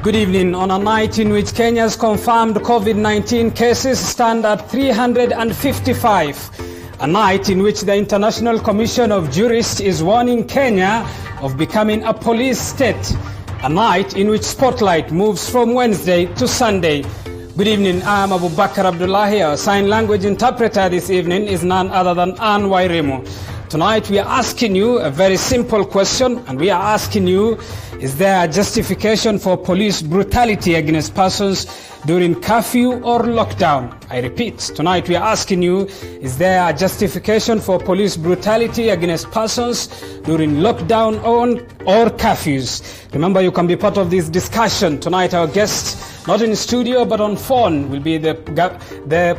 Good evening. On a night in which Kenya's confirmed COVID-19 cases stand at 355, a night in which the International Commission of Jurists is warning Kenya of becoming a police state, a night in which Spotlight moves from Wednesday to Sunday. Good evening. I'm Abubakar Abdullahi. Our sign language interpreter this evening is none other than Ann Wairimu. Tonight we are asking you a very simple question, and we are asking you, is there a justification for police brutality against persons during curfew or lockdown? I repeat, tonight we are asking you, is there a justification for police brutality against persons during lockdown or curfews? Remember, you can be part of this discussion. Tonight our guest, not in studio but on phone, will be the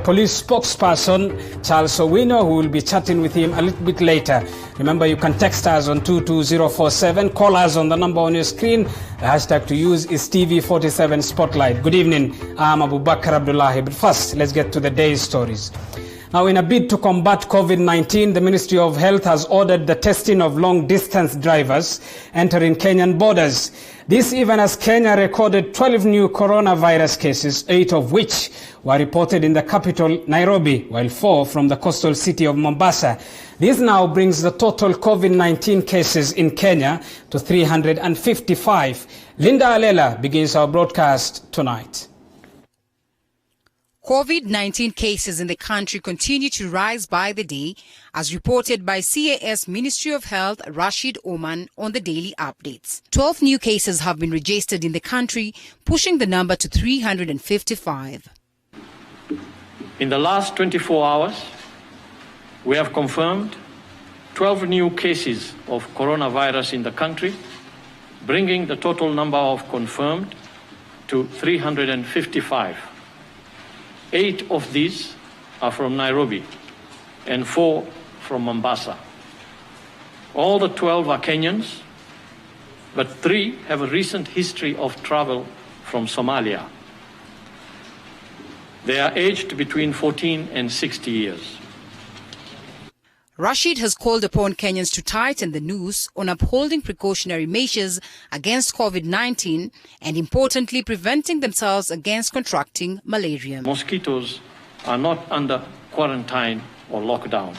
police spokesperson, Charles Owino, who will be chatting with him a little bit later. Remember, you can text us on 22047, call us on the number on your screen. The hashtag to use is TV47 Spotlight. Good evening, I'm Abubakar Abdullahi. But first, let's get to the day's stories. Now, in a bid to combat COVID-19, the Ministry of Health has ordered the testing of long-distance drivers entering Kenyan borders. This even as Kenya recorded 12 new coronavirus cases, 8 of which were reported in the capital, Nairobi, while 4 from the coastal city of Mombasa. This now brings the total COVID-19 cases in Kenya to 355. Linda Alela begins our broadcast tonight. COVID-19 cases in the country continue to rise by the day, as reported by CAS Ministry of Health Rashid Oman on the daily updates. 12 new cases have been registered in the country, pushing the number to 355. In the last 24 hours, we have confirmed 12 new cases of coronavirus in the country, bringing the total number of confirmed to 355. 8 of these are from Nairobi and 4 from Mombasa. All the 12 are Kenyans, but 3 have a recent history of travel from Somalia. They are aged between 14 and 60 years. Rashid has called upon Kenyans to tighten the noose on upholding precautionary measures against COVID-19 and, importantly, preventing themselves against contracting malaria. Mosquitoes are not under quarantine or lockdown.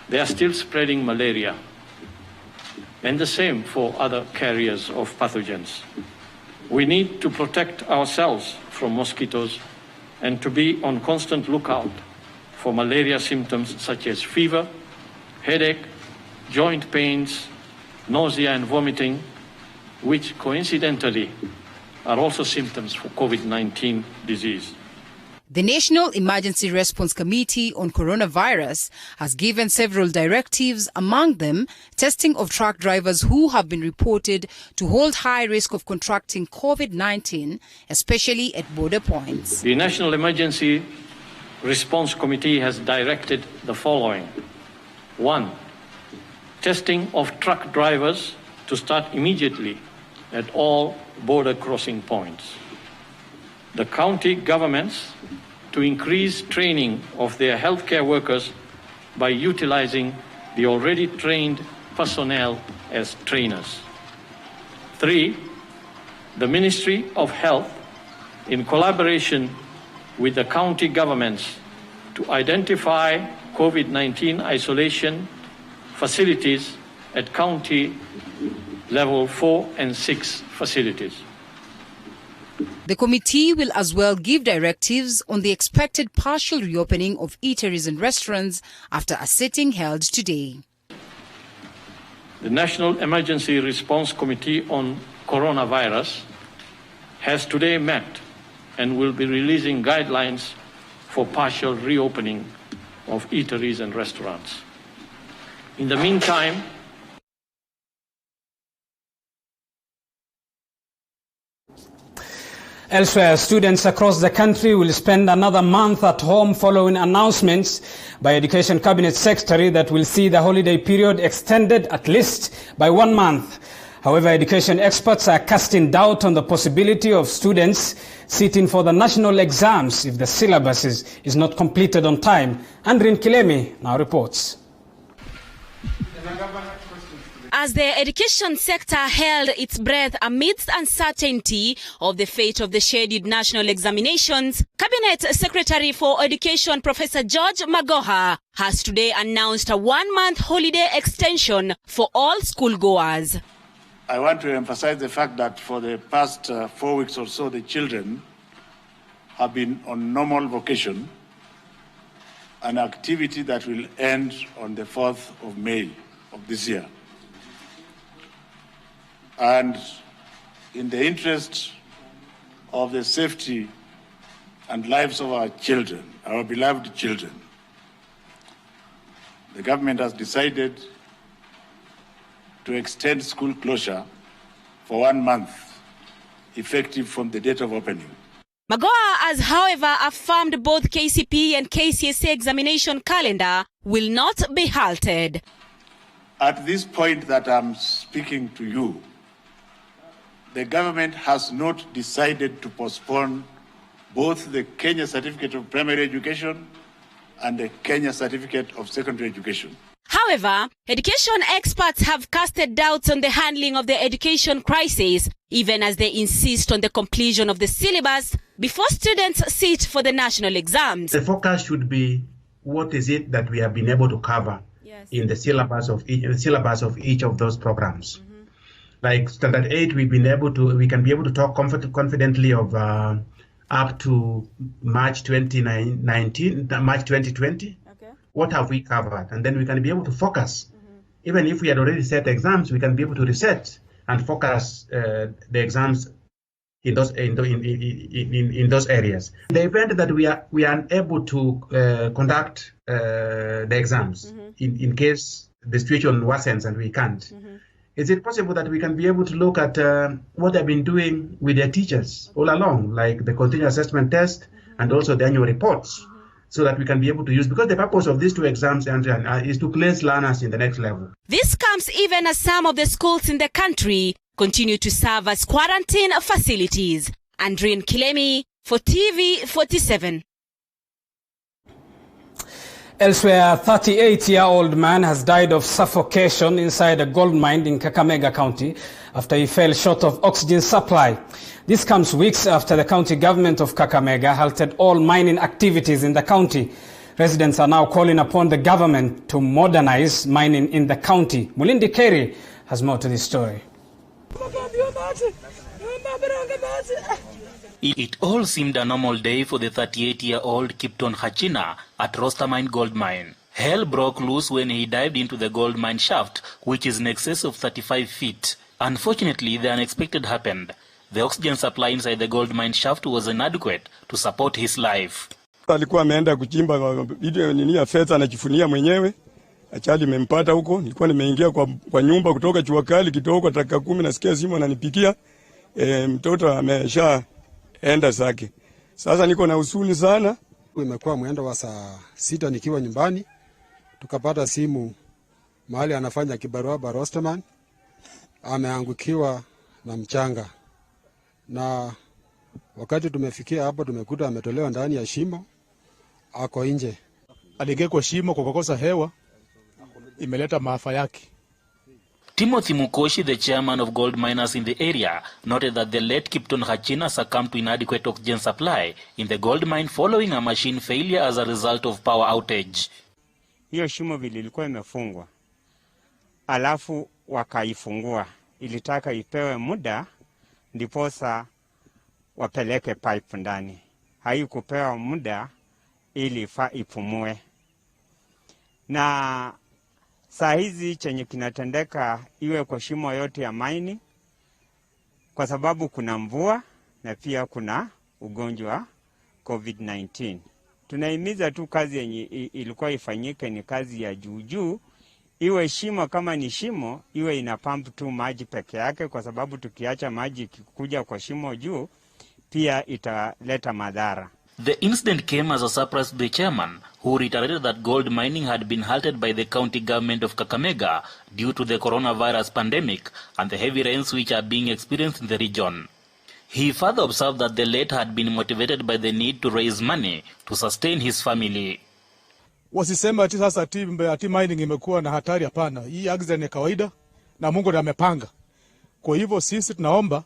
They are still spreading malaria, and the same for other carriers of pathogens. We need to protect ourselves from mosquitoes and to be on constant lookout for malaria symptoms such as fever, headache, joint pains, nausea and vomiting, which coincidentally are also symptoms for COVID-19 disease. The National Emergency Response Committee on Coronavirus has given several directives, among them testing of truck drivers who have been reported to hold high risk of contracting COVID-19, especially at border points. The National Emergency Response Committee has directed the following. 1. Testing of truck drivers to start immediately at all border crossing points. The county governments to increase training of their healthcare workers by utilizing the already trained personnel as trainers. 3. The Ministry of Health, in collaboration with the county governments, to identify COVID-19 isolation facilities at county level 4 and 6 facilities. The committee will as well give directives on the expected partial reopening of eateries and restaurants after a sitting held today. The National Emergency Response Committee on Coronavirus has today met and will be releasing guidelines for partial reopening of eateries and restaurants. In the meantime, elsewhere, students across the country will spend another month at home following announcements by Education Cabinet Secretary that will see the holiday period extended at least by 1 month. However, education experts are casting doubt on the possibility of students sitting for the national exams if the syllabus is not completed on time. Andrin Kilemi now reports. as the education sector held its breath amidst uncertainty of the fate of the scheduled national examinations, Cabinet Secretary for Education Professor George Magoha has today announced a 1-month holiday extension for all schoolgoers. I want to emphasize the fact that for the past 4 weeks or so, the children have been on normal vacation, an activity that will end on the 4th of May of this year. And in the interest of the safety and lives of our children, our beloved children, the government has decided to extend school closure for 1 month, effective from the date of opening. Magoha has, however, affirmed both KCPE and KCSE examination calendar will not be halted. At this point that I'm speaking to you, the government has not decided to postpone both the Kenya Certificate of Primary Education and the Kenya Certificate of Secondary Education. However, education experts have casted doubts on the handling of the education crisis, even as they insist on the completion of the syllabus before students sit for the national exams. The focus should be what is it that we have been able to cover in the syllabus of each of those programs. Like Standard 8, we can be able to talk confidently of up to March 2019, March 2020. Okay. What have we covered? And then we can be able to focus. Even if we had already set exams, we can be able to reset and focus the exams in those areas. In the event that we are unable to conduct the exams, in case the situation worsens and we can't, is it possible that we can be able to look at what they've been doing with their teachers all along, like the continuous assessment test and also the annual reports, so that we can be able to use, because the purpose of these two exams is to place learners in the next level. This comes even as some of the schools in the country continue to serve as quarantine facilities. Andreen Kilemi for TV47. Elsewhere, a 38-year-old man has died of suffocation inside a gold mine in Kakamega County after he fell short of oxygen supply. This comes weeks after the county government of Kakamega halted all mining activities in the county. Residents are now calling upon the government to modernize mining in the county. Mulindi Keri has more to this story. It all seemed a normal day for the 38-year-old Kipton Hachina at Rostermine Gold Mine. Hell broke loose when he dived into the gold mine shaft, which is in excess of 35 feet. Unfortunately, the unexpected happened. The oxygen supply inside the gold mine shaft was inadequate to support his life. Alikuwa ameenda kuchimba nini ya fedha anajifunia mwenyewe. Achali imempata huko. Nilikuwa nimeingia kwa nyumba kutoka jua kali kidogo dakika 10 nasikia simu ananipigia. Mtoto ameshaenda zake. Sasa niko na huzuni sana. Imekuwa mwendo wa saa 6 nikiwa nyumbani. Tukapata simu mahali anafanya kibarua Rosterman. Ameangukiwa na mchanga. Na wakati tumefikia hapo tumekuta ametolewa ndani ya shimo, ako nje. Aliingia kwa shimo kwa kukosa hewa, imeleta maafa yake. Timothy Mukoshi, the chairman of gold miners in the area, noted that the late Kipton Hachina succumbed to inadequate oxygen supply in the gold mine following a machine failure as a result of power outage. Hiyo shimo vile ilikuwa imefungwa, alafu wakaifungua. Ilitaka ipewe muda ndiposa wapeleke pipe ndani. Haikupewa muda ili ipumue. Na saa hizi chenye kinatendeka iwe kwa shimo yote ya maini, kwa sababu kuna mvua na pia kuna ugonjwa COVID-19. Tunahimiza tu kazi yenye ilikuwa ifanyike ni kazi ya juu. Iwe shimo kama ni shimo, iwe ina pump tu maji peke yake, kwa sababu tukiacha maji kuja kwa shimo juu, pia italeta madhara. The incident came as a surprise to the chairman, who reiterated that gold mining had been halted by the county government of Kakamega due to the coronavirus pandemic and the heavy rains which are being experienced in the region. He further observed that the late had been motivated by the need to raise money to sustain his family. Wasisema ati sasa ati mining imekuwa na hatari, hapana. Hii accident ni kawaida na Mungu ndiye amepanga. Kwa hivyo sisi tunaomba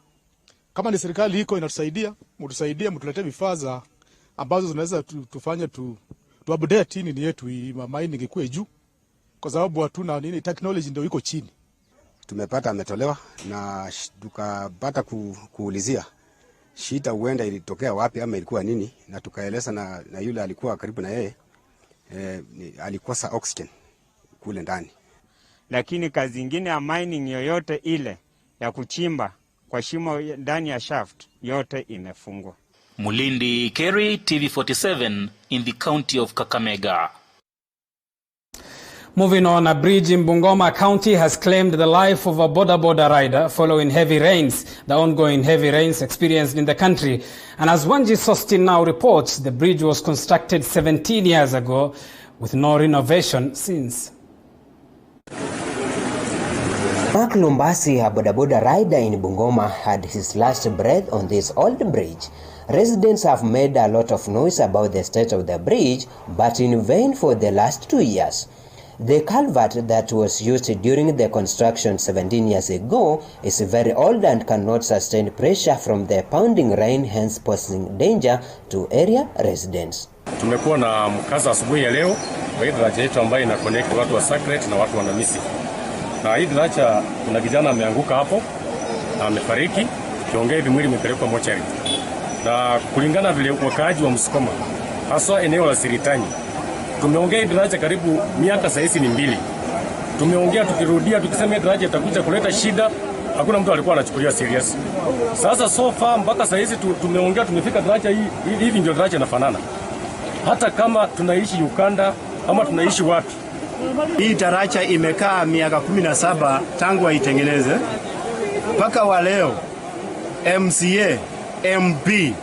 kama ni serikali iko inatusaidia, mtusaidie, mtuletee vifaa ambazo zinaweza tufanye tu update nini yetu mining ikue juu, kwa sababu hatuna nini, technology ndio iko chini. Tumepata ametolewa na tukapata kuulizia shida huenda ilitokea wapi ama ilikuwa nini, na tukaeleza na yule alikuwa karibu na yeye alikosa oxygen kule ndani. Lakini kazi nyingine ya mining yoyote ile ya kuchimba kwa shimo ndani ya shaft yote imefungwa. Mulindi Kerry, TV47 in the county of Kakamega. Moving on, a bridge in Bungoma County has claimed the life of a boda rider following heavy rains, the ongoing heavy rains experienced in the country. And as Wanji Sostin now reports, the bridge was constructed 17 years ago with no renovation since. Mark Lumbasi, a boda rider in Bungoma, had his last breath on this old bridge. Residents have made a lot of noise about the state of the bridge, but in vain for the last 2 years. The culvert that was used during the construction 17 years ago is very old and cannot sustain pressure from the pounding rain, hence posing danger to area residents. Tumekuwa na mkasa asubuhi ya leo kwa hii daraja yetu ambayo ina connect watu wa Sacred na watu wa Namisi. Na hii daraja kuna kijana ameanguka hapo na amefariki. Kiongea hivi mwili umepelekwa mochari. Na kulingana vile wakaaji wa Msukuma, hasa eneo la Siritanyi, tumeongea hii daraja karibu miaka sasa ni 2. Tumeongea tukirudia tukisema daraja itakuja kuleta shida, hakuna mtu alikuwa anachukulia serious. Sasa so far mpaka sasa tumeongea tumefika daraja hivi ndio daraja inafanana. Hata kama tunaishi Uganda ama tunaishi wapi. Hii daraja imekaa miaka 17 tangu waitengeneze. Mpaka wa leo MCA, MP,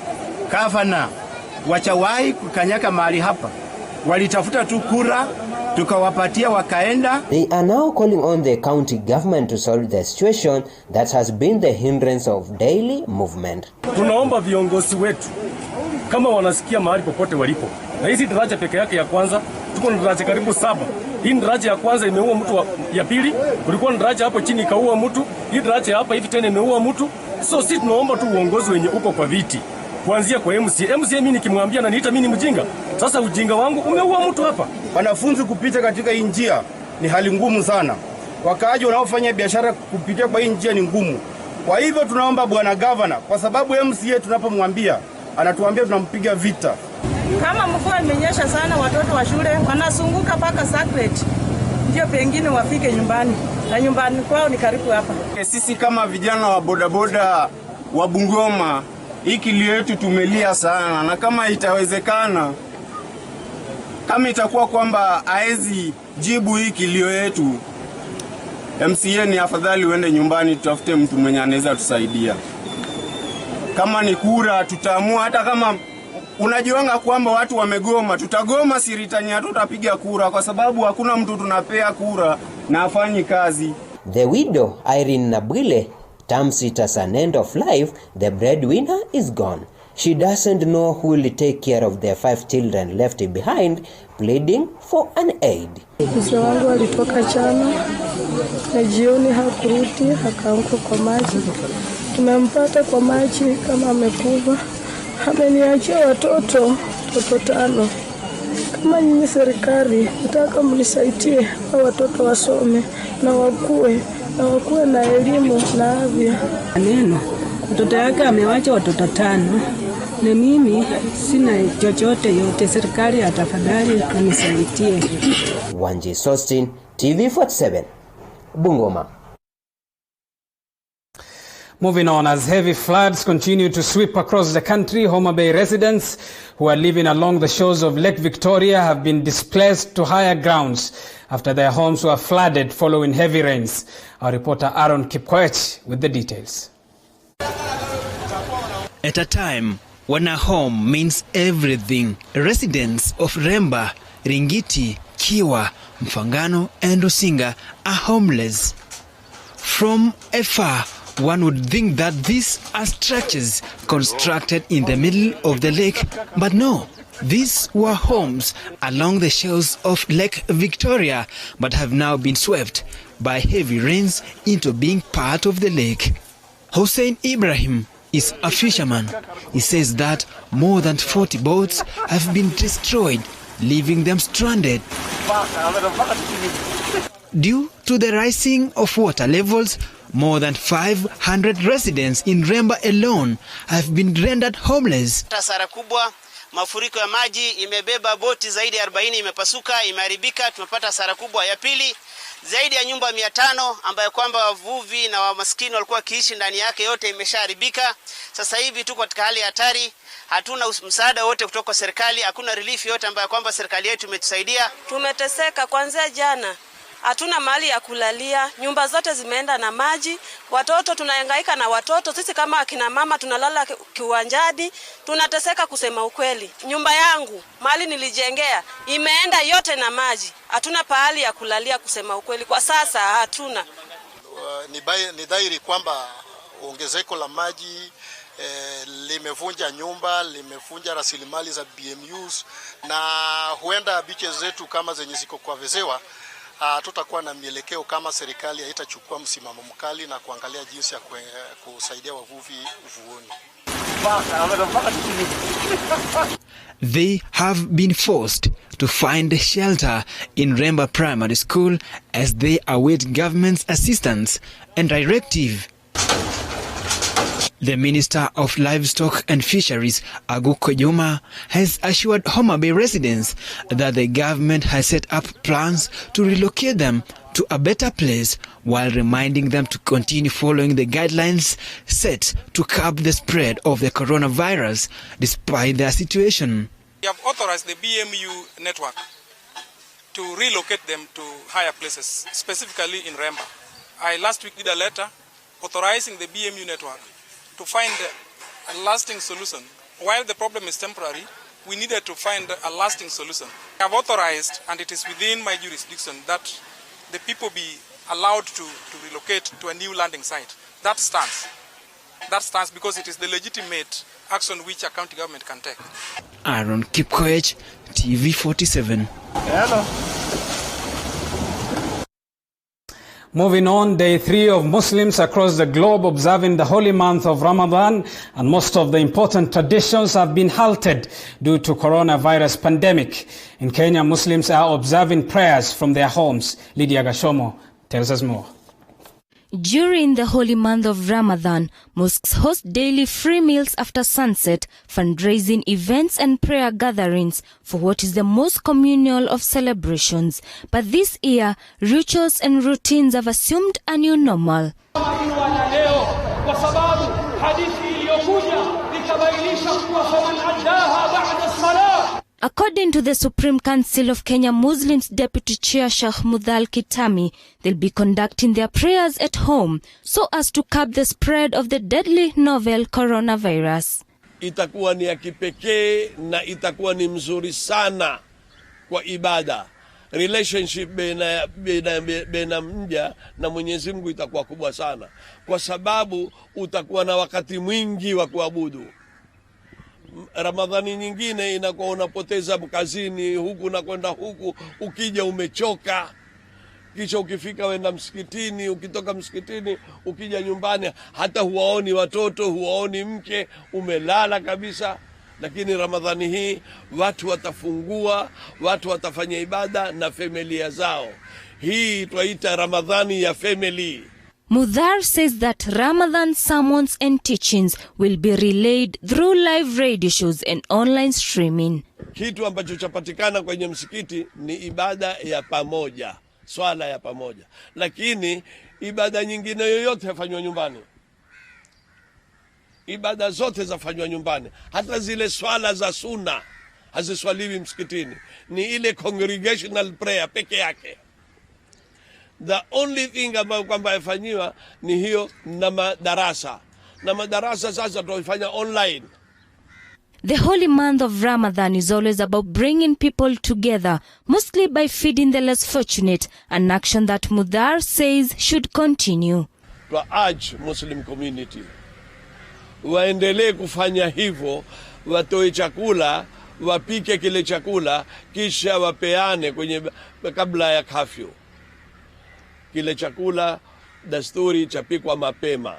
Gavana wachawahi kukanyaka mahali hapa. Walitafuta tu kura, tukawapatia wakaenda. They are now calling on the county government to solve the situation that has been the hindrance of daily movement. Tunaomba viongozi wetu kama wanasikia mahali popote walipo. Na hizi daraja peke yake ya kwanza, tuko na daraja karibu 7. Hii daraja ya kwanza imeua mtu ya pili, kulikuwa na daraja hapo chini ikaua mtu, hii daraja hapa hivi tena imeua mtu. So sisi tunaomba tu uongozi wenye uko kwa viti. Kuanzia kwa MCA mimi nikimwambia na niita mimi ni mjinga. Sasa ujinga wangu umeua mtu hapa. Wanafunzi kupita katika hii njia ni hali ngumu sana. Wakaaji wanaofanya biashara kupitia kwa hii njia ni ngumu. Kwa hivyo tunaomba bwana governor, kwa sababu MCA tunapomwambia anatuambia tunampiga vita. Kama mvua imenyesha sana, watoto wa shule wanasunguka paka Sacred ndio pengine wafike nyumbani, na nyumbani kwao ni karibu hapa. Sisi kama vijana wa bodaboda wa Bungoma, hii kilio yetu tumelia sana, na kama itawezekana, kama itakuwa kwamba haezi jibu hii kilio yetu, MCA ni afadhali uende nyumbani, tutafute mtu mwenye anaweza tusaidia. Kama ni kura tutaamua, hata kama unajiwanga kwamba watu wamegoma, tutagoma Siritanyi, hatutapiga kura kwa sababu hakuna mtu tunapea kura na afanyi kazi. The widow Irene Nabwile terms it as an end of life. The breadwinner is gone. She doesn't know who will take care of their 5 children left behind, pleading for an aid. Mzee wangu alitoka jana na jioni hakurudi, akaanguka kwa maji. Tumempata kwa maji kama amekufa. Ameniachia watoto 5. Kama nyinyi serikali nataka mnisaidie watoto wasome na wakue na elimu na afya. Neno mtoto yake amewacha watoto 5 na mimi sina chochote yote, serikali atafadhali kunisaidie. Wanji Sostin, TV47, Bungoma. Moving on, as heavy floods continue to sweep across the country, Homa Bay residents who are living along the shores of Lake Victoria have been displaced to higher grounds after their homes were flooded following heavy rains. Our reporter Aaron Kipkoech with the details. At a time when a home means everything, residents of Remba, Ringiti, Kiwa, Mfangano and Usinga are homeless. From afar, one would think that these are structures constructed in the middle of the lake, but no. These were homes along the shores of Lake Victoria, but have now been swept by heavy rains into being part of the lake. Hussein Ibrahim is a fisherman. He says that more than 40 boats have been destroyed, leaving them stranded. Due to the rising of water levels, more than 500 residents in Remba alone have been rendered homeless. Hasara kubwa, mafuriko ya maji imebeba boti zaidi ya 40 imepasuka, imeharibika. Tumepata hasara kubwa. Ya pili, zaidi ya nyumba 500 ambayo kwamba wavuvi na wamaskini walikuwa kiishi ndani yake yote imeshaharibika. Sasa hivi tuko katika hali hatari. Hatuna msaada wote kutoka serikali, hakuna relief yote ambayo kwamba serikali yetu imetusaidia. Tumeteseka kuanzia jana. Hatuna mahali ya kulalia, nyumba zote zimeenda na maji, watoto tunahangaika na watoto. Sisi kama akina mama tunalala kiwanjani, tunateseka kusema ukweli. Nyumba yangu, mahali nilijengea, imeenda yote na maji. Hatuna pahali ya kulalia kusema ukweli. Kwa sasa hatuna. Ni dhahiri kwamba ongezeko la maji limevunja nyumba, limevunja rasilimali za BMUs, na huenda beaches zetu kama zenye ziko kwa Vezewa tutakuwa na mielekeo kama serikali haitachukua msimamo mkali na kuangalia jinsi ya kusaidia wavuvi uvuoni. They have been forced to find shelter in Remba Primary School as they await government's assistance and directive. The Minister of Livestock and Fisheries, Aguko Juma, has assured Homa Bay residents that the government has set up plans to relocate them to a better place, while reminding them to continue following the guidelines set to curb the spread of the coronavirus despite their situation. We have authorized the BMU network to relocate them to higher places, specifically in Remba. I last week did a letter authorizing the BMU network to find a lasting solution. While the problem is temporary, we needed to find a lasting solution. I have authorized, and it is within my jurisdiction, that the people be allowed to relocate to a new landing site. That stands. That stands because it is the legitimate action which a county government can take. Aaron Kipkoech, TV47. Hello. Moving on, day 3 of Muslims across the globe observing the holy month of Ramadan, and most of the important traditions have been halted due to coronavirus pandemic. In Kenya, Muslims are observing prayers from their homes. Lydia Gashomo tells us more. During the holy month of Ramadan, mosques host daily free meals after sunset, fundraising events and prayer gatherings for what is the most communal of celebrations. But this year, rituals and routines have assumed a new normal. According to the Supreme Council of Kenya Muslims Deputy Chair Sheikh Mudhal Kitami, they'll be conducting their prayers at home so as to curb the spread of the deadly novel coronavirus. Itakuwa ni ya kipekee na itakuwa ni mzuri sana kwa ibada. Relationship baina mja na Mwenyezi Mungu itakuwa kubwa sana, kwa sababu utakuwa na wakati mwingi wa kuabudu. Ramadhani nyingine inakuwa unapoteza kazini, huku na kwenda huku, ukija umechoka, kisha ukifika wenda msikitini, ukitoka msikitini ukija nyumbani hata huwaoni watoto, huwaoni mke, umelala kabisa. Lakini Ramadhani hii watu watafungua, watu watafanya ibada na familia zao. Hii twaita Ramadhani ya family. Mudhar says that Ramadan sermons and teachings will be relayed through live radio shows and online streaming. Kitu ambacho chapatikana kwenye msikiti ni ibada ya pamoja, swala ya pamoja. Lakini ibada nyingine yoyote yafanywa nyumbani. Ibada zote zafanywa nyumbani. Hata zile swala za sunna haziswaliwi msikitini. Ni ile congregational prayer peke yake. The only thing ambayo kwamba yafanyiwa ni hiyo na madarasa. Na madarasa sasa tuifanya online. The holy month of Ramadan is always about bringing people together, mostly by feeding the less fortunate, an action that Mudhar says should continue. To urge Muslim community waendelee kufanya hivyo, watoe chakula, wapike kile chakula, kisha wapeane kwenye kabla ya kafyu. kile chakula dasturi chapikwa mapema.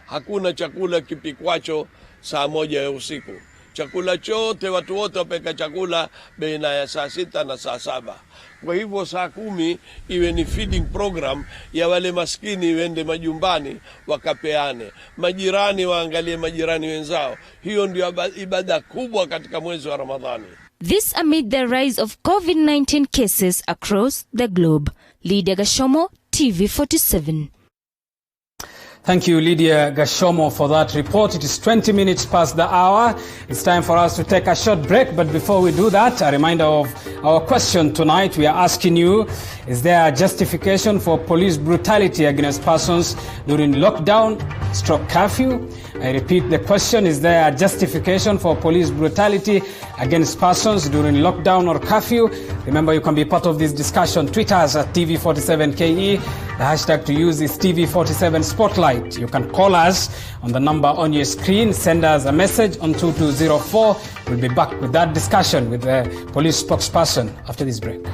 Hakuna chakula kipikwacho saa 1 ya usiku. Chakula chote, watu wote wapeka chakula baina ya saa 6 na saa 7. Kwa hivyo saa 10 iwe ni feeding program ya wale maskini, wende majumbani wakapeane, majirani waangalie majirani wenzao. Hiyo ndio ibada kubwa katika mwezi wa Ramadhani. This amid the rise of COVID-19 cases across the globe. Lydia Gashomo, TV47. Thank you, Lydia Gashomo, for that report. It is 20 minutes past the hour. It's time for us to take a short break. But before we do that, a reminder of our question tonight. We are asking you, is there a justification for police brutality against persons during lockdown, curfew? I repeat the question, is there a justification for police brutality against persons during lockdown or curfew? Remember, you can be part of this discussion. Tweet us at TV47KE. The hashtag to use is TV47 Spotlight. You can call us on the number on your screen. Send us a message on 2204. We'll be back with that discussion with the police spokesperson after this break.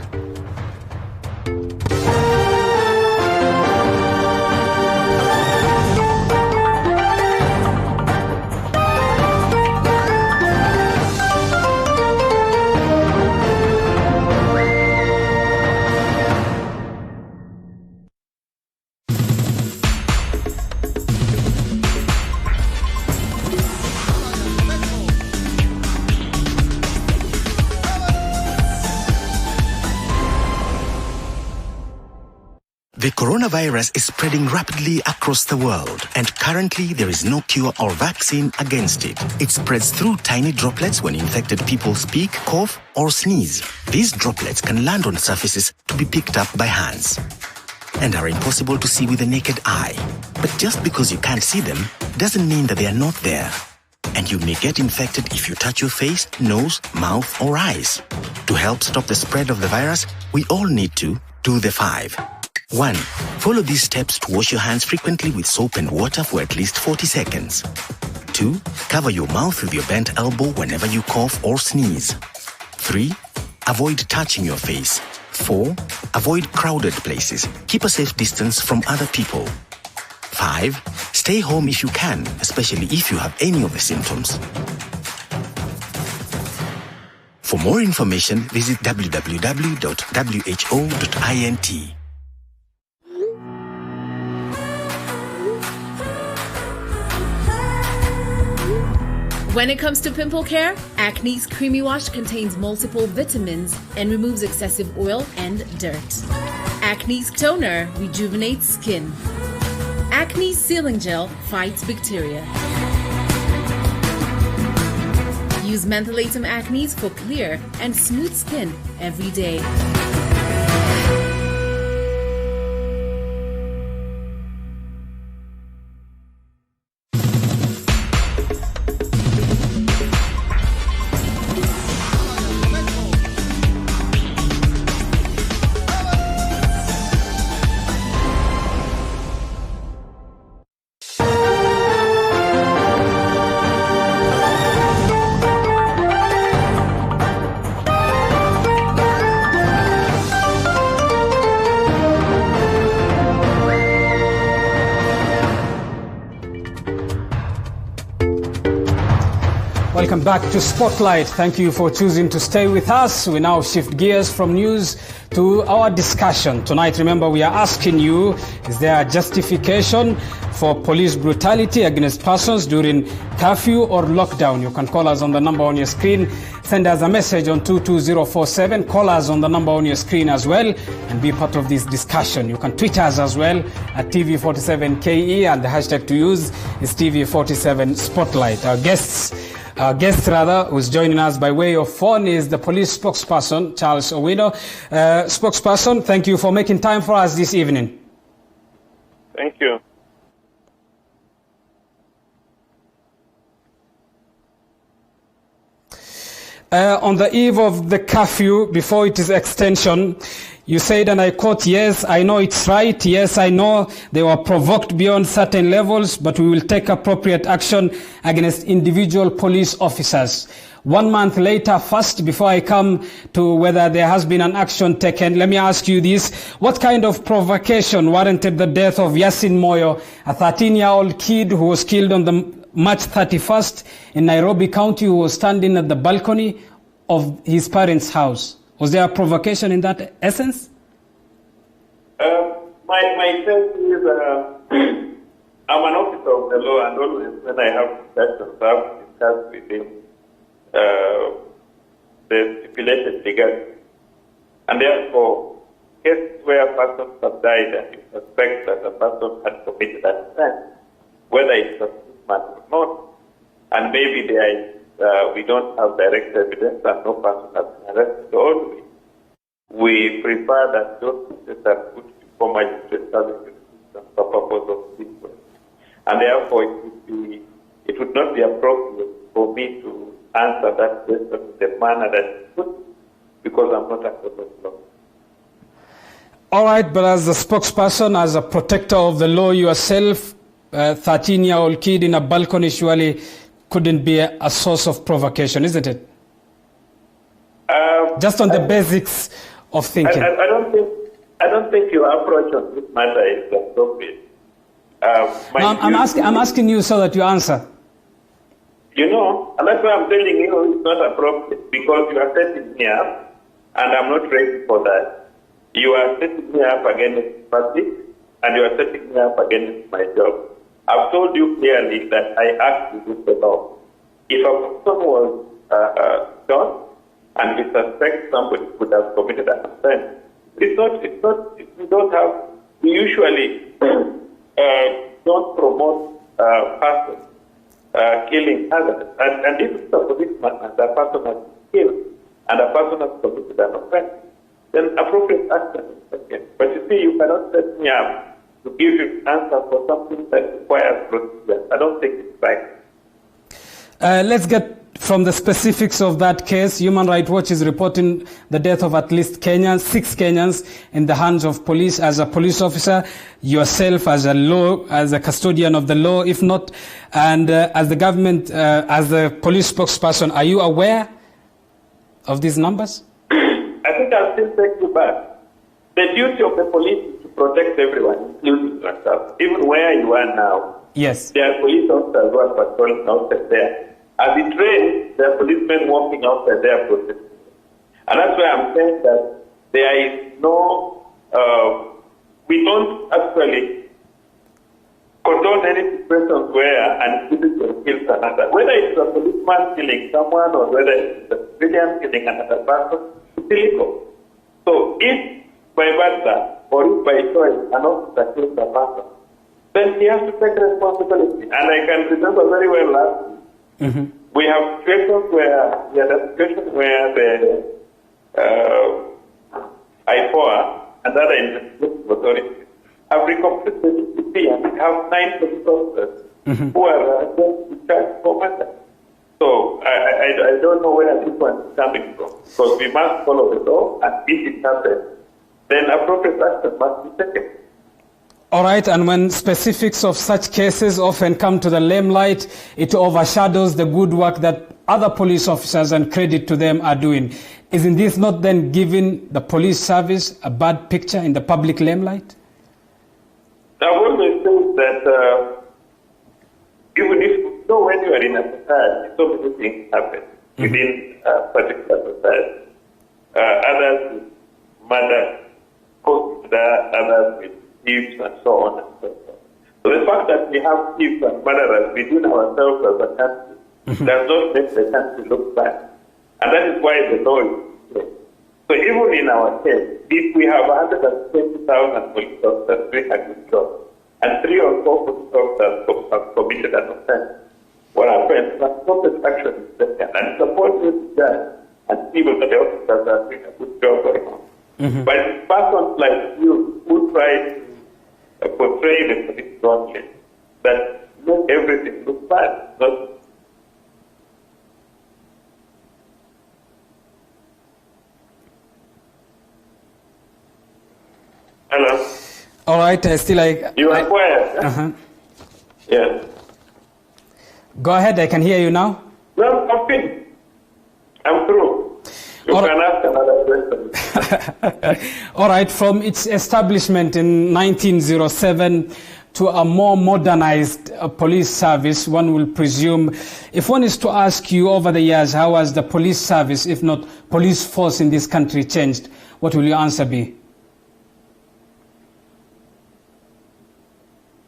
The coronavirus is spreading rapidly across the world, and currently there is no cure or vaccine against it. It spreads through tiny droplets when infected people speak, cough, or sneeze. These droplets can land on surfaces to be picked up by hands and are impossible to see with the naked eye. But just because you can't see them doesn't mean that they are not there. And you may get infected if you touch your face, nose, mouth, or eyes. To help stop the spread of the virus, we all need to do the 5. 1. Follow these steps to wash your hands frequently with soap and water for at least 40 seconds. 2. Cover your mouth with your bent elbow whenever you cough or sneeze. 3. Avoid touching your face. 4. Avoid crowded places. Keep a safe distance from other people. 5. Stay home if you can, especially if you have any of the symptoms. For more information, visit www.who.int. When it comes to pimple care, Acne's Creamy Wash contains multiple vitamins and removes excessive oil and dirt. Acne's Toner rejuvenates skin. Acne's Sealing Gel fights bacteria. Use Mentholatum Acne's for clear and smooth skin every day. Welcome back to Spotlight. Thank you for choosing to stay with us. We now shift gears from news to our discussion. Tonight, remember, we are asking you, is there a justification for police brutality against persons during curfew or lockdown? You can call us on the number on your screen. Send us a message on 22047. Call us on the number on your screen as well and be part of this discussion. You can tweet us as well at TV47KE, and the hashtag to use is TV47 Spotlight. Our guest who's joining us by way of phone is the police spokesperson, Charles Owino. Spokesperson, thank you for making time for us this evening. Thank you. On the eve of the curfew, before its extension, you said, and I quote, "Yes, I know it's right. Yes, I know they were provoked beyond certain levels, but we will take appropriate action against individual police officers." 1 month later. First, before I come to whether there has been an action taken, let me ask you this. What kind of provocation warranted the death of Yasin Moyo, a 13-year-old kid who was killed on the March 31st in Nairobi County, who was standing at the balcony of his parents' house? Was there a provocation in that essence? My sense is I'm an officer of the law, and always when I have discussions, I have to discuss with him the stipulated legality. And therefore, cases where persons have died and you suspect that a person had committed an offense, whether it's a man or not, and maybe there is, we don't have direct evidence and no person has been arrested, or we prefer that those cases are put before magistrate service jurisdiction for purpose of sequence. And therefore, it would not be appropriate for me to answer that question in the manner that it put, because I'm not a court of law. All right, but as a spokesperson, as a protector of the law yourself, a 13-year-old kid in a balcony surely couldn't be a source of provocation, isn't it? Just on the basics of thinking. I don't think your approach on this matter is appropriate. I'm asking you so that you answer. You know, and that's why I'm telling you it's not appropriate, because you are setting me up, and I'm not ready for that. You are setting me up against public, and you are setting me up against my job. I've told you clearly that I act with the law. If a person was shot, and we suspect somebody could have committed an offense, we usually don't promote persons killing others. And if it's a policeman and a person has been killed and a person has committed an offense, then appropriate action is taken. But you see, you cannot set me up to give you an answer for something that requires procedure. I don't think it's right. Let's get from the specifics of that case. Human Rights Watch is reporting the death of at least 6 Kenyans in the hands of police. As a police officer, yourself as a custodian of the law, if not, and as the government, as a police spokesperson, are you aware of these numbers? I think I'll still take you back. The duty of the police is to protect everyone, including yourself, even where you are now. Yes. There are police officers who are patrolling outside there. As it rains, there are policemen walking outside there protesting. And that's why I'm saying that there is no, we don't actually condone any situations where an individual kills another. Whether it's a policeman killing someone or whether it's a civilian killing another person, it's illegal. So if by virtue or if by choice an officer kills a person, then he has to take responsibility. And I can remember very well last week, we have situations where the IPOA and other investigative authorities have recompensated the CP and have 9 police officers who are just charged for murder. So I don't know where this one is coming from, because we must follow the law, and if it happens, then appropriate action must be taken. All right, and when specifics of such cases often come to the limelight, it overshadows the good work that other police officers, and credit to them, are doing. Isn't this not then giving the police service a bad picture in the public limelight? I've always said that even if you know when you are in a society, so many things happen within a particular society. Others with murder, others with thieves, and so on and so forth. So the fact that we have thieves and murderers within ourselves as a country does not make the country look bad. And that is why the law is there. So even in our case, if we have 120,000 police officers doing a good job, and 3 or 4 police officers have committed an offense, what happens? Appropriate action is taken, and support is done, and people that the officers are doing a good job going on. But persons like you who try to portray the police wrongly, that make everything look bad. Hello? All right, You are quiet. Yeah. Go ahead, I can hear you now. Well, I'm finished. ask another question. All right, from its establishment in 1907 to a more modernized police service, one will presume, if one is to ask you over the years, how has the police service, if not police force in this country changed, what will your answer be?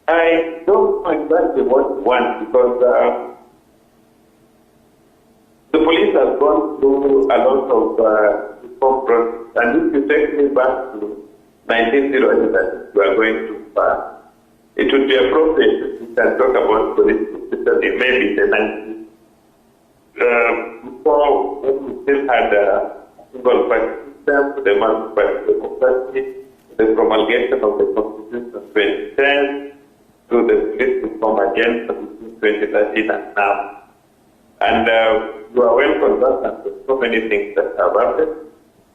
I don't know exactly what you want, because the police has gone through a lot of reform process. And if you take me back to 1908, that we are going too far, it would be appropriate to talk about police, especially maybe the 90s. Before, we still had a single party system, the multi-party democracy, the promulgation of the Constitution of 2010, to the police reform agenda between 2013 and now. And you are well conversant with so many things that have happened.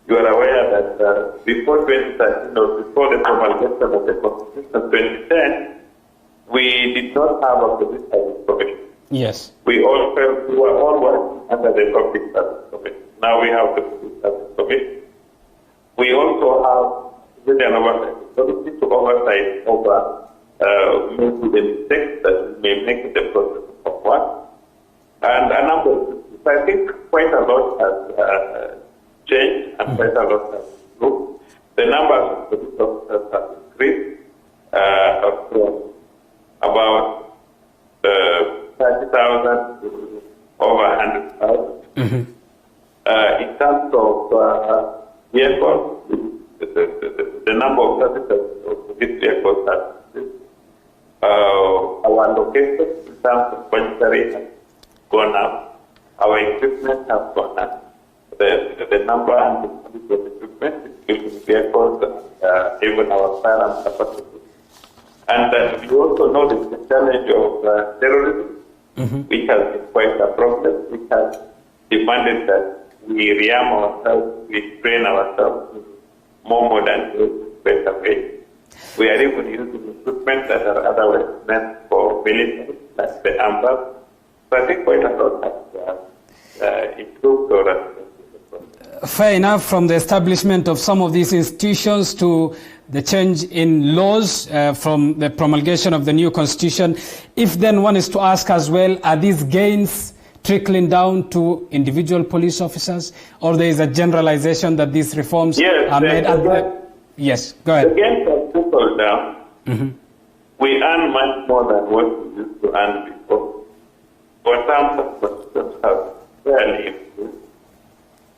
You are aware that before 2013 or before the promulgation of the Constitution of 2010, we did not have a police service commission. Yes. We all felt we were all working under the public service commission. Now we have the police service commission. We also have an oversight authority to oversight over maybe the mistakes that we may make in the process of work. And a number of things. I think quite a lot has changed and quite a lot has improved. The number of police officers has increased from about 30,000 to over 100,000. In terms of vehicles, the number of services of these vehicles has increased. Our locations in terms of budgetary has gone up. Our equipment has gone up. The number and the quality of equipment, including vehicles, even our firearm capacity. And we also know the challenge of terrorism, which has been quite a problem, which has demanded that we rearm ourselves, we train ourselves in more modern ways, better ways. We are even using equipment that are otherwise meant for military, like the AMBAS. So I think quite a lot has improved or fair enough, from the establishment of some of these institutions to the change in laws from the promulgation of the new constitution. If then one is to ask as well, are these gains trickling down to individual police officers, or there is a generalization that these reforms are made? Yes, go ahead. The gains have trickled down. We earn much more than what we used to earn before. For some positions have fairly improved.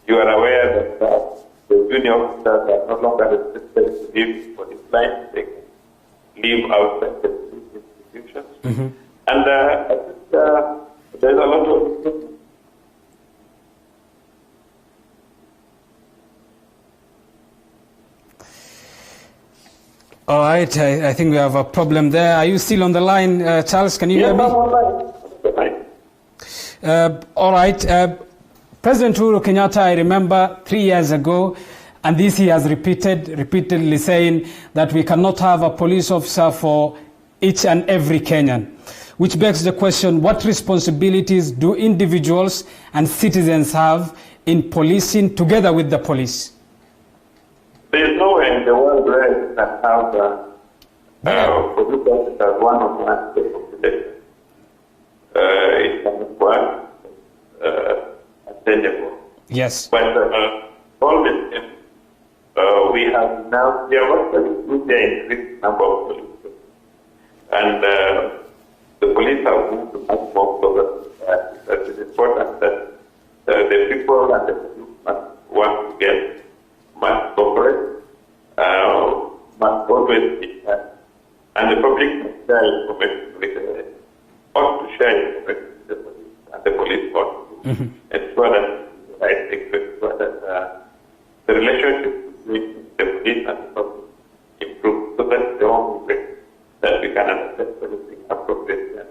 You are aware that the junior officers are no longer restricted to live for this line. They can live outside the police institutions. And I think there's a lot of improvement. All right, I think we have a problem there. Are you still on the line, Charles? Can you hear me? I'm online. All right. President Uhuru Kenyatta, I remember 3 years ago, and this he has repeatedly saying that we cannot have a police officer for each and every Kenyan, which begs the question, what responsibilities do individuals and citizens have in policing together with the police? There is nowhere in the world where you can have police officers one-on-one with the population. It can work attainable. Yes. But all the same, we have actually with the increased number of police. And the police have moved to much more closer. It is important that the people and the police must work together, must cooperate, must always be there. And the public must share information with ought to share information with the police, and the police ought to ensure that the right thing to ensure that the relationship between the police and the public improves. So that's the only way that we can understand policing appropriately.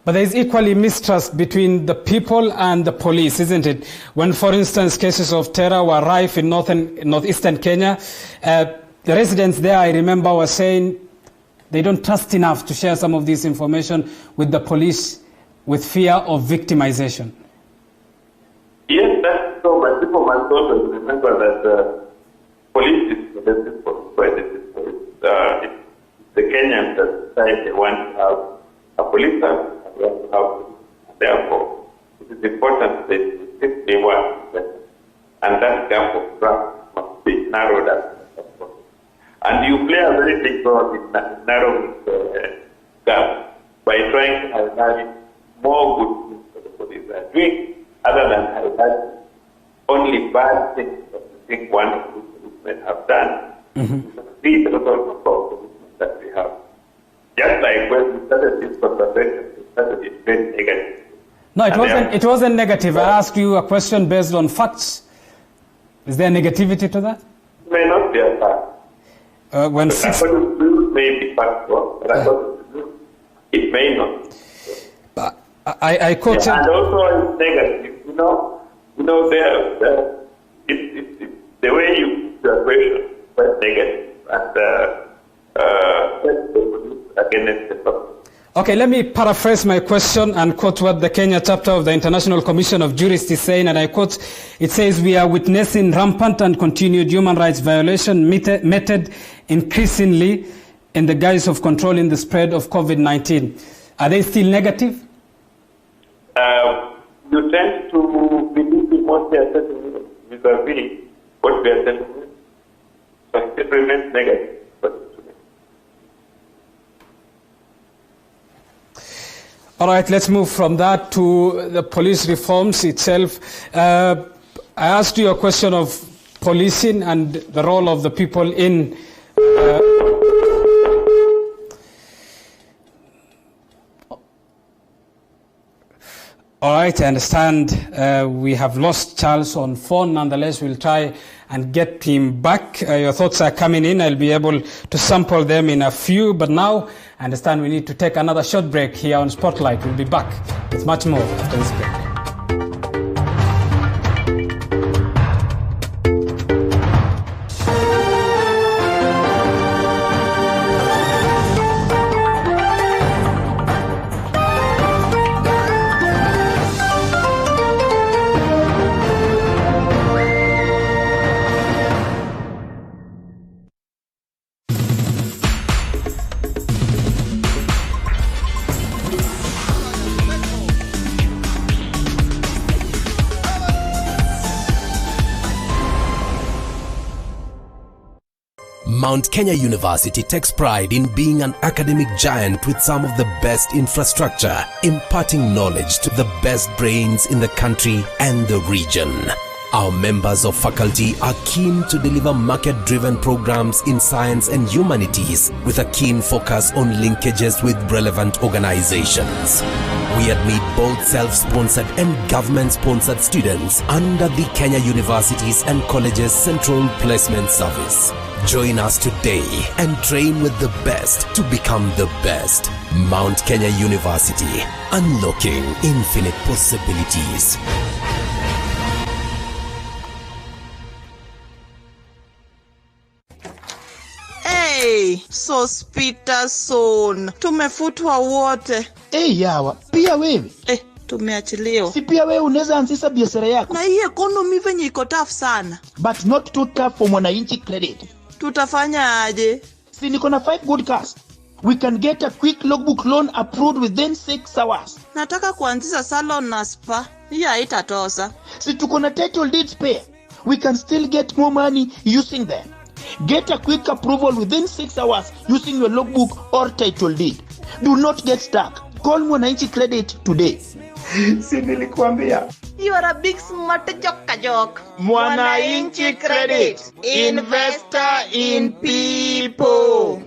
But there is equally mistrust between the people and the police, isn't it? When, for instance, cases of terror were rife in northeastern Kenya, the residents there, I remember, were saying they don't trust enough to share some of this information with the police with fear of victimization. Yes, so, but people must also remember that police is it's the Kenyans that decide they want to have a police service and we want to have police. Therefore, it is important that they work and that gap of trust must be narrowed as possible. And you play a very big role in narrowing the gap by trying to highlight more good things that the police are doing, other than highlighting only bad things that you think one of the policemen have done. See the total number of policemen that we have. Just like when we started this conversation, we started it very negative. No, it wasn't negative. I asked you a question based on facts. Is there negativity to that? It may not be a fact. When may be factual, but it may not. I quoted. And also it's negative. It's the way you put the question quite negative and against the public. Okay, let me paraphrase my question and quote what the Kenya chapter of the International Commission of Jurists is saying, and I quote, it says, "We are witnessing rampant and continued human rights violation meted increasingly in the guise of controlling the spread of COVID-19. Are they still negative? You tend to believe in what they are telling vis-a-vis what they are telling you. So it remains negative. All right, let's move from that to the police reforms itself. I asked you a question of policing and the role of the people in all right, I understand we have lost Charles on phone. Nonetheless, we'll try and get him back. Your thoughts are coming in. I'll be able to sample them in a few. But now, I understand we need to take another short break here on Spotlight. We'll be back with much more after this break. Mount Kenya University takes pride in being an academic giant with some of the best infrastructure, imparting knowledge to the best brains in the country and the region. Our members of faculty are keen to deliver market-driven programs in science and humanities with a keen focus on linkages with relevant organizations. We admit both self-sponsored and government-sponsored students under the Kenya Universities and Colleges Central Placement Service. Join us today and train with the best to become the best. Mount Kenya University, unlocking infinite possibilities. Hey, Sospita son, tumefutwa wote. Yawa, pia wewe? Tumeachiliwa. Si pia wewe unaweza anzisha biashara yako? Na hii economy venye iko tough sana. But not too tough for Mwananchi Credit. Tutafanya aje? Si niko na 5 good cars. We can get a quick logbook loan approved within 6 hours. Nataka kuanzisha salon na spa. Hii haitatosa. Si tuko na title deeds pay. We can still get more money using them. Get a quick approval within 6 hours using your logbook or title deed. Do not get stuck. Call Mwananchi Credit today. Si nilikuambia. You are a big smart joke. Mwananchi Credit. Investor in people.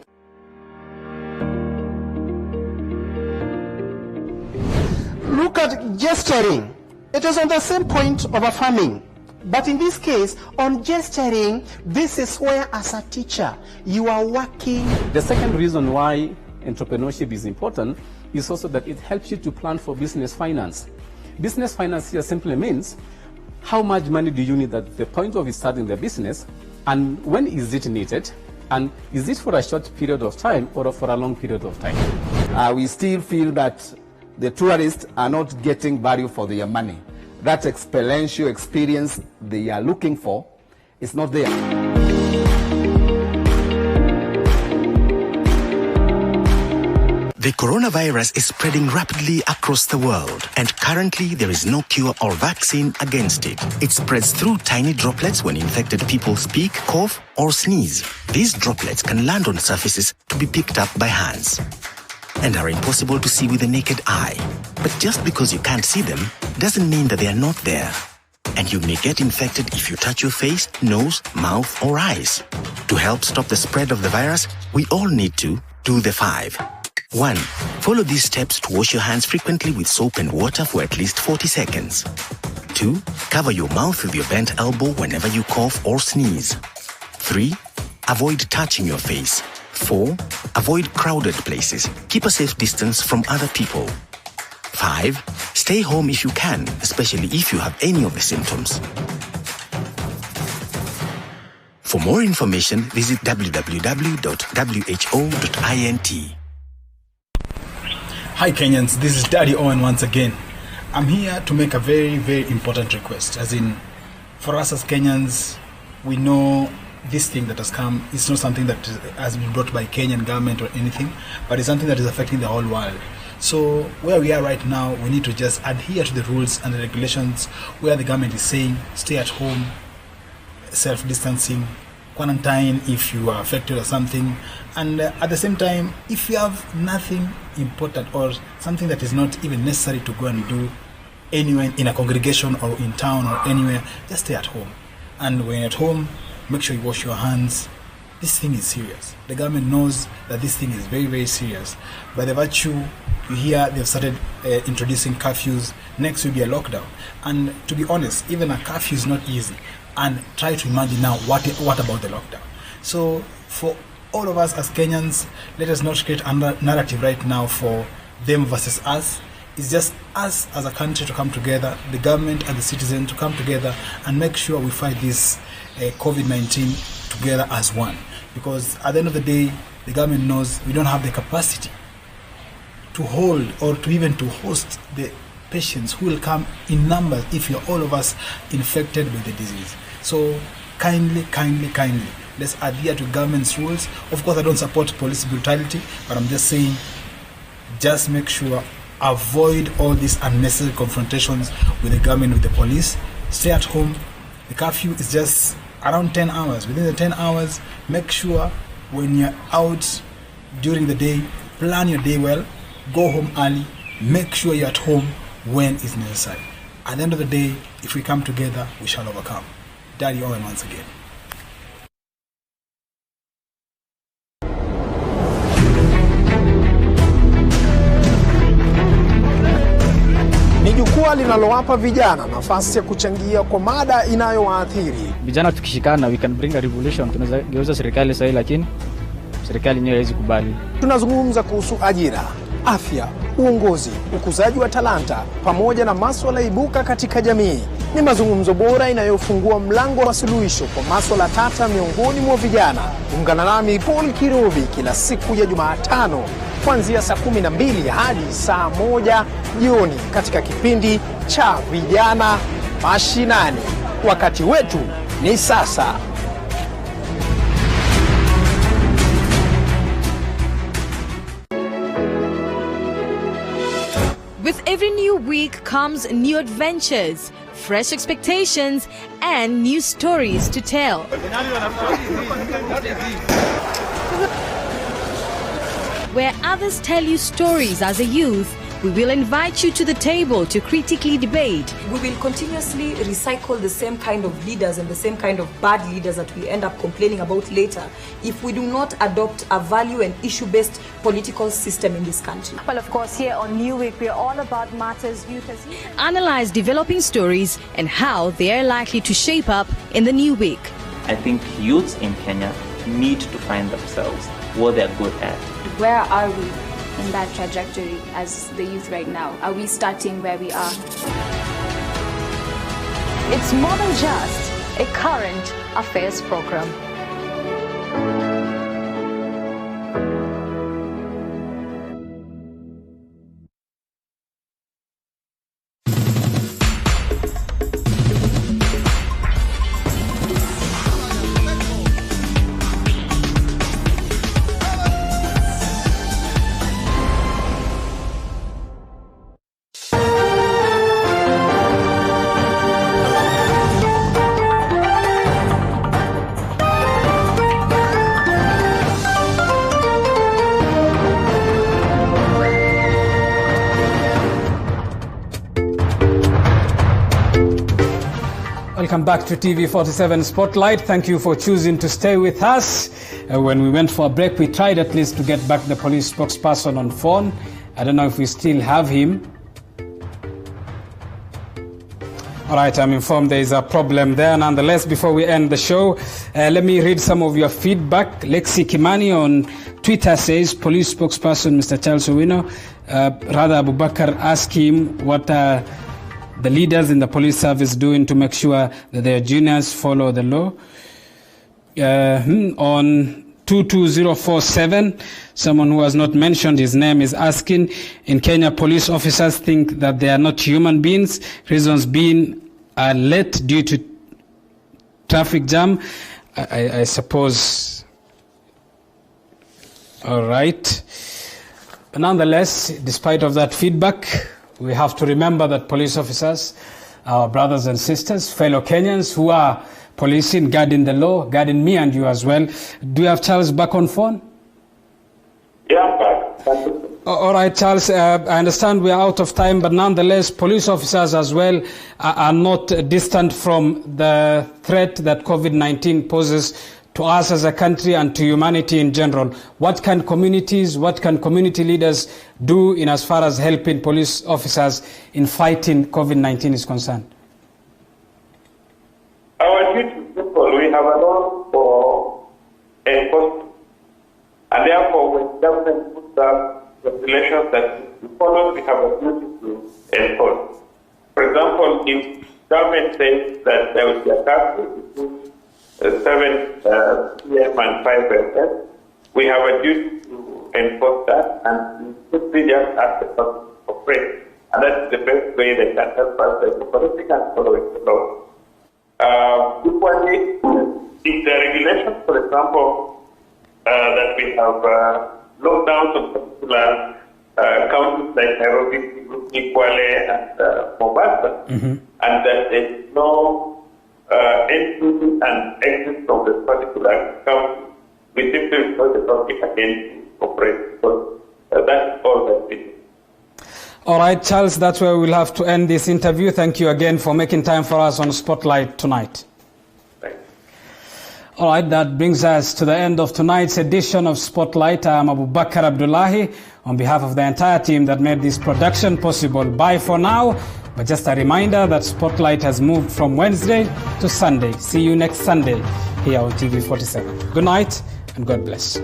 Look at gesturing. It is on the same point of a farming. But in this case, on gesturing, this is where as a teacher, you are working. The second reason why entrepreneurship is important is also that it helps you to plan for business finance. Business finance here simply means how much money do you need at the point of starting the business, and when is it needed, and is it for a short period of time or for a long period of time? We still feel that the tourists are not getting value for their money. that experiential experience they are looking for is not there. The coronavirus is spreading rapidly across the world, and currently there is no cure or vaccine against it. It spreads through tiny droplets when infected people speak, cough, or sneeze. These droplets can land on surfaces to be picked up by hands and are impossible to see with the naked eye. But just because you can't see them doesn't mean that they are not there. And you may get infected if you touch your face, nose, mouth, or eyes. To help stop the spread of the virus, we all need to do the 5. 1. Follow these steps to wash your hands frequently with soap and water for at least 40 seconds. 2. Cover your mouth with your bent elbow whenever you cough or sneeze. 3. Avoid touching your face. 4. Avoid crowded places. Keep a safe distance from other people. 5. Stay home if you can, especially if you have any of the symptoms. For more information, visit www.who.int. Hi Kenyans, this is Daddy Owen once again. I'm here to make a very, very important request. As in, for us as Kenyans, we know this thing that has come is not something that has been brought by Kenyan government or anything, but it's something that is affecting the whole world. So where we are right now, we need to just adhere to the rules and the regulations where the government is saying stay at home, self-distancing, quarantine if you are affected or something, and at the same time, if you have nothing important or something that is not even necessary to go and do anywhere in a congregation or in town or anywhere, just stay at home. And when you're at home, make sure you wash your hands. This thing is serious. The government knows that this thing is very, very serious. By the virtue, you hear they've started introducing curfews. Next will be a lockdown. And to be honest, even a curfew is not easy. And try to imagine now, what about the lockdown? So for all of us as Kenyans, let us not create a narrative right now for them versus us. It's just us as a country to come together, the government and the citizens to come together and make sure we fight this COVID-19 together as one. Because at the end of the day, the government knows we don't have the capacity to hold or to even to host the patients who will come in numbers if you're all of us infected with the disease. So kindly, let's adhere to government's rules. Of course, I don't support police brutality, but I'm just saying, just make sure, avoid all these unnecessary confrontations with the government, with the police. Stay at home. The curfew is just around 10 hours. Within the 10 hours, make sure when you're out during the day, plan your day well, go home early, make sure you're at home when it's necessary. At the end of the day, if we come together, we shall overcome. Daddy Owen once again. Ni jukwaa linalowapa vijana nafasi ya kuchangia kwa mada inayowaathiri. Vijana tukishikana, we can bring a revolution. Tunaweza geuza serikali sahihi, lakini serikali yenyewe haiwezi kubali. Tunazungumza kuhusu ajira, afya, uongozi, ukuzaji wa talanta pamoja na masuala ibuka katika jamii. Ni mazungumzo bora inayofungua mlango wa suluhisho kwa masuala tata miongoni mwa vijana. Ungana nami Paul Kirobi kila siku ya Jumatano kuanzia saa 12 hadi saa 1 jioni katika kipindi cha Vijana Mashinani. Wakati wetu ni sasa. With every new week comes new adventures, fresh expectations, and new stories to tell. Where others tell you stories as a youth, we will invite you to the table to critically debate. We will continuously recycle the same kind of leaders and the same kind of bad leaders that we end up complaining about later if we do not adopt a value and issue-based political system in this country. Well, of course, here on New Week, we are all about matters youth as youth. Analyze developing stories and how they are likely to shape up in the new week. I think youths in Kenya need to find themselves what they're good at. Where are we in that trajectory as the youth right now? Are we starting where we are? It's more than just a current affairs program. back to TV47 Spotlight. Thank you for choosing to stay with us. When we went for a break, we tried at least to get back the police spokesperson on phone. I don't know if we still have him. All right, I'm informed there is a problem there. Nonetheless, before we end the show, let me read some of your feedback. Lexi Kimani on Twitter says, police spokesperson Mr. Charles Owino, Rather Abubakar, ask him what the leaders in the police service doing to make sure that their juniors follow the law. On 22047, someone who has not mentioned his name is asking, in Kenya, police officers think that they are not human beings, reasons being are late due to traffic jam. I suppose. All right. But nonetheless, despite of that feedback, we have to remember that police officers, our brothers and sisters, fellow Kenyans who are policing, guarding the law, guarding me and you as well. Do you have Charles back on phone? Yeah, I'm back. All right, Charles, I understand we are out of time, but nonetheless, police officers as well are not distant from the threat that COVID-19 poses to us as a country and to humanity in general. What can communities, what can community leaders do in as far as helping police officers in fighting COVID-19 is concerned? Our duty is simple. We have a law for enforcement. And therefore, when government puts up regulations that we follow, we have a duty to enforce. For example, if government says that there will be a curfew between 7 p.m. and 5 a.m., we have a duty to enforce that, and we simply just ask the public to cooperate. And that's the best way they can help us by enforcing and following the law. Equally, if the regulations, for example, that we have lockdowns of particular counties like Nairobi, Kwale, and Mombasa, and that there's no entry and exit from this particular county, we simply refer the public again to operate. So that's all that we do. All right, Charles, that's where we'll have to end this interview. Thank you again for making time for us on Spotlight tonight. Thanks. All right, that brings us to the end of tonight's edition of Spotlight. I am Abubakar Abdullahi on behalf of the entire team that made this production possible. Bye for now, but just a reminder that Spotlight has moved from Wednesday to Sunday. See you next Sunday here on TV47. Good night and God bless.